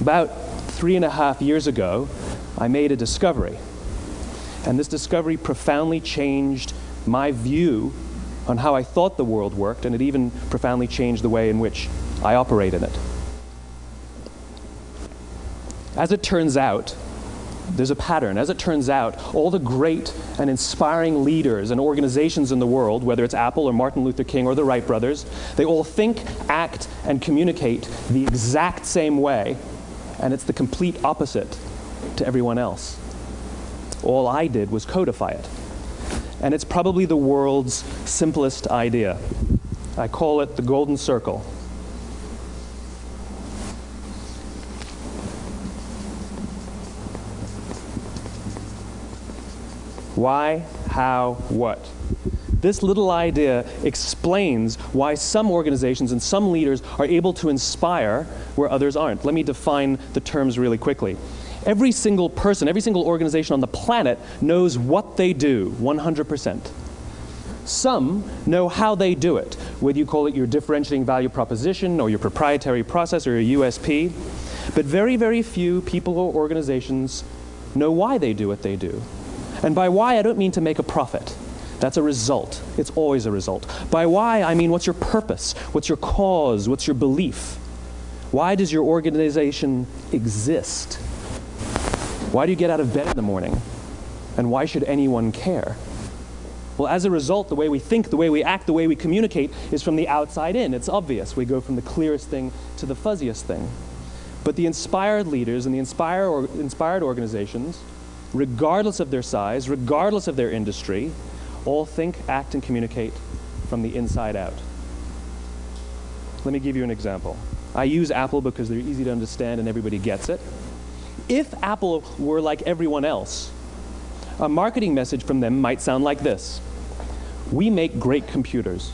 About 3.5 years ago, I made a discovery. And this discovery profoundly changed my view on how I thought the world worked, and it even profoundly changed the way in which I operate in it. As it turns out, there's a pattern. As it turns out, all the great and inspiring leaders and organizations in the world, whether it's Apple or Martin Luther King or the Wright brothers, they all think, act, and communicate the exact same way, and it's the complete opposite to everyone else. All I did was codify it. And it's probably the world's simplest idea. I call it the golden circle. Why, how, what? This little idea explains why some organizations and some leaders are able to inspire where others aren't. Let me define the terms really quickly. Every single person, every single organization on the planet knows what they do, 100%. Some know how they do it, whether you call it your differentiating value proposition or your proprietary process or your USP. But very, very few people or organizations know why they do what they do. And by why, I don't mean to make a profit. That's a result. It's always a result. By why, I mean what's your purpose? What's your cause? What's your belief? Why does your organization exist? Why do you get out of bed in the morning? And why should anyone care? Well, as a result, the way we think, the way we act, the way we communicate is from the outside in. It's obvious. We go from the clearest thing to the fuzziest thing. But the inspired leaders and the inspired organizations, regardless of their size, regardless of their industry, all think, act, and communicate from the inside out. Let me give you an example. I use Apple because they're easy to understand and everybody gets it. If Apple were like everyone else, a marketing message from them might sound like this. We make great computers.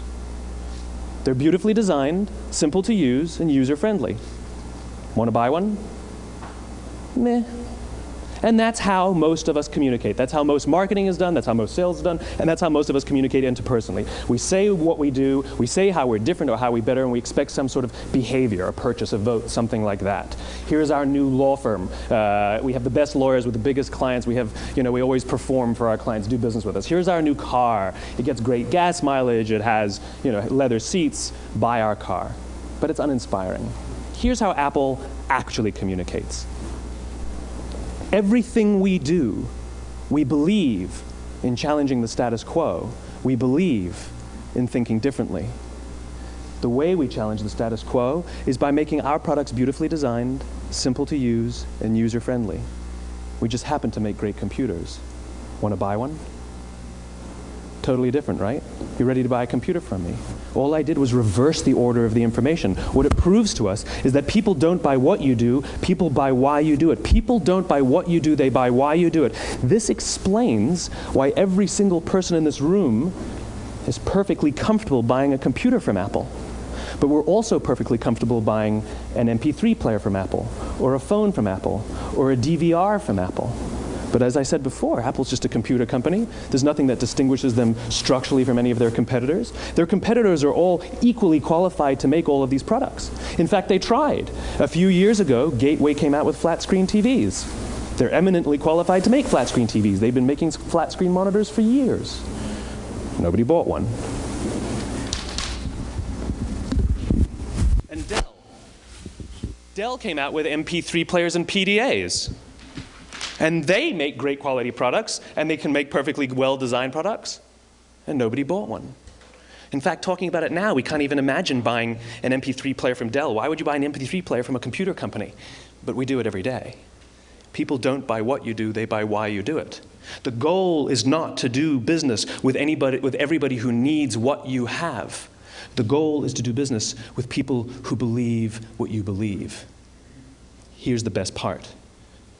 They're beautifully designed, simple to use, and user-friendly. Want to buy one? Meh. And that's how most of us communicate. That's how most marketing is done, that's how most sales is done, and that's how most of us communicate interpersonally. We say what we do, we say how we're different or how we're better, and we expect some sort of behavior, a purchase, a vote, something like that. Here's our new law firm. We have the best lawyers with the biggest clients. We have, we always perform for our clients, do business with us. Here's our new car. It gets great gas mileage. It has, leather seats. Buy our car. But it's uninspiring. Here's how Apple actually communicates. Everything we do, we believe in challenging the status quo. We believe in thinking differently. The way we challenge the status quo is by making our products beautifully designed, simple to use, and user-friendly. We just happen to make great computers. Want to buy one? Totally different, right? You ready to buy a computer from me? All I did was reverse the order of the information. What it proves to us is that people don't buy what you do, people buy why you do it. People don't buy what you do, they buy why you do it. This explains why every single person in this room is perfectly comfortable buying a computer from Apple. But we're also perfectly comfortable buying an MP3 player from Apple, or a phone from Apple, or a DVR from Apple. But as I said before, Apple's just a computer company. There's nothing that distinguishes them structurally from any of their competitors. Their competitors are all equally qualified to make all of these products. In fact, they tried. A few years ago, Gateway came out with flat-screen TVs. They're eminently qualified to make flat-screen TVs. They've been making flat-screen monitors for years. Nobody bought one. And Dell came out with MP3 players and PDAs. And they make great quality products, and they can make perfectly well-designed products, and nobody bought one. In fact, talking about it now, we can't even imagine buying an MP3 player from Dell. Why would you buy an MP3 player from a computer company? But we do it every day. People don't buy what you do, they buy why you do it. The goal is not to do business with everybody who needs what you have. The goal is to do business with people who believe what you believe. Here's the best part.